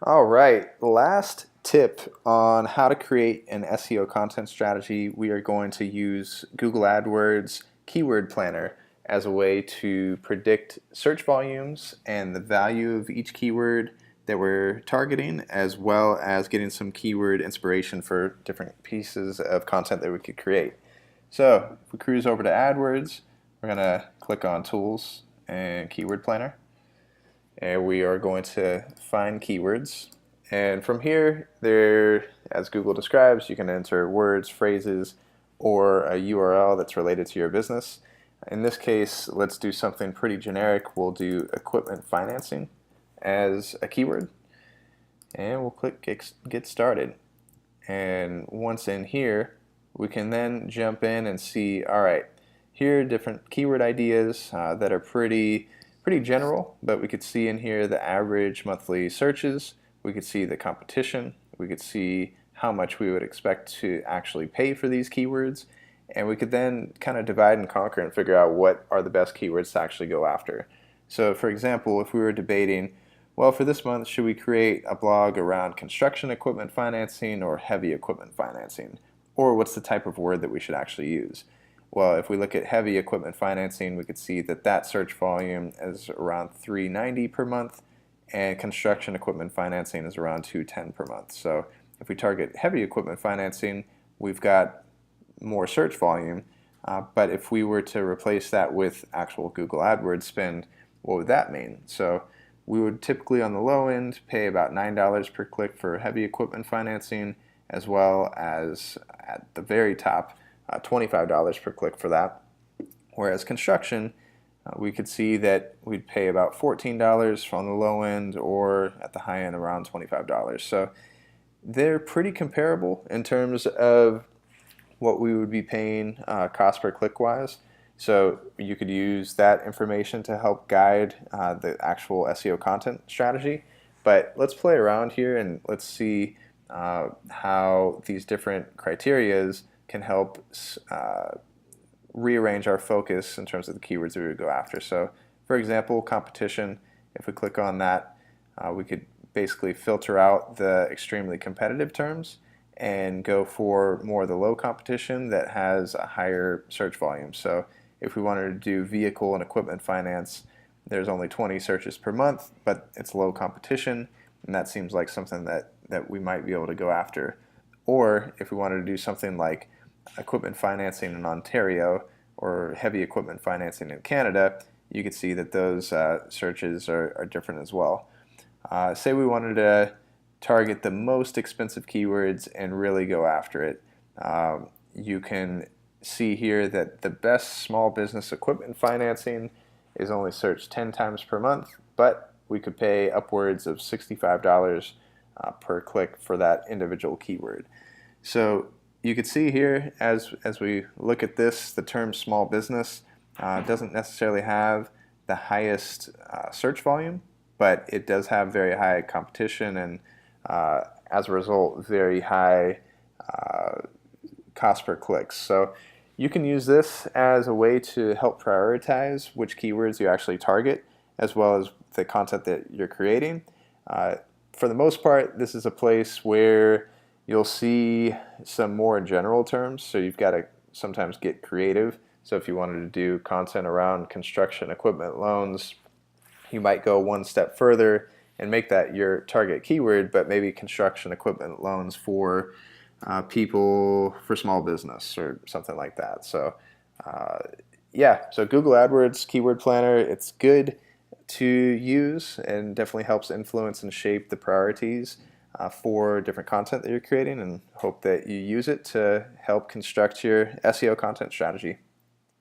All right, last tip on how to create an SEO content strategy. We are going to use Google AdWords Keyword Planner as a way to predict search volumes and the value of each keyword that we're targeting, as well as getting some keyword inspiration for different pieces of content that we could create. So if we cruise over to AdWords, we're going to click on Tools and Keyword Planner, and we are going to find keywords. And from here, as Google describes, you can enter words, phrases, or a URL that's related to your business. In this case, let's do something pretty generic. We'll do equipment financing as a keyword, and we'll click get started. And once in here, we can then jump in and see, all right, here are different keyword ideas that are pretty general, but we could see in here the average monthly searches. We could see the competition. We could see how much we would expect to actually pay for these keywords. And we could then kind of divide and conquer and figure out what are the best keywords to actually go after. So for example, if we were debating, well, for this month, should we create a blog around construction equipment financing or heavy equipment financing? Or what's the type of word that we should actually use? Well, if we look at heavy equipment financing, we could see that that search volume is around 390 per month, and construction equipment financing is around 210 per month. So if we target heavy equipment financing, we've got more search volume, but if we were to replace that with actual Google AdWords spend, what would that mean? So we would typically on the low end pay about $9 per click for heavy equipment financing, as well as at the very top, $25 per click for that. Whereas construction, we could see that we'd pay about $14 on the low end, or at the high end around $25. So they're pretty comparable in terms of what we would be paying cost per click wise. So you could use that information to help guide the actual SEO content strategy. But let's play around here and let's see how these different criterias can help rearrange our focus in terms of the keywords that we would go after. So for example, competition, if we click on that, we could basically filter out the extremely competitive terms and go for more of the low competition that has a higher search volume. So if we wanted to do vehicle and equipment finance, there's only 20 searches per month, but it's low competition, and that seems like something that we might be able to go after. Or if we wanted to do something like equipment financing in Ontario or heavy equipment financing in Canada, you could see that those searches are different as well. Say we wanted to target the most expensive keywords and really go after it. You can see here that the best small business equipment financing is only searched 10 times per month, but we could pay upwards of $65 per click for that individual keyword. So you could see here as we look at this, the term small business doesn't necessarily have the highest search volume, but it does have very high competition and as a result, very high cost per click. So you can use this as a way to help prioritize which keywords you actually target, as well as the content that you're creating. For the most part, this is a place where you'll see some more general terms, so you've got to sometimes get creative. So if you wanted to do content around construction equipment loans, you might go one step further and make that your target keyword, but maybe construction equipment loans for people for small business or something like that. So yeah, so Google AdWords Keyword Planner, it's good to use and definitely helps influence and shape the priorities for different content that you're creating, and hope that you use it to help construct your SEO content strategy.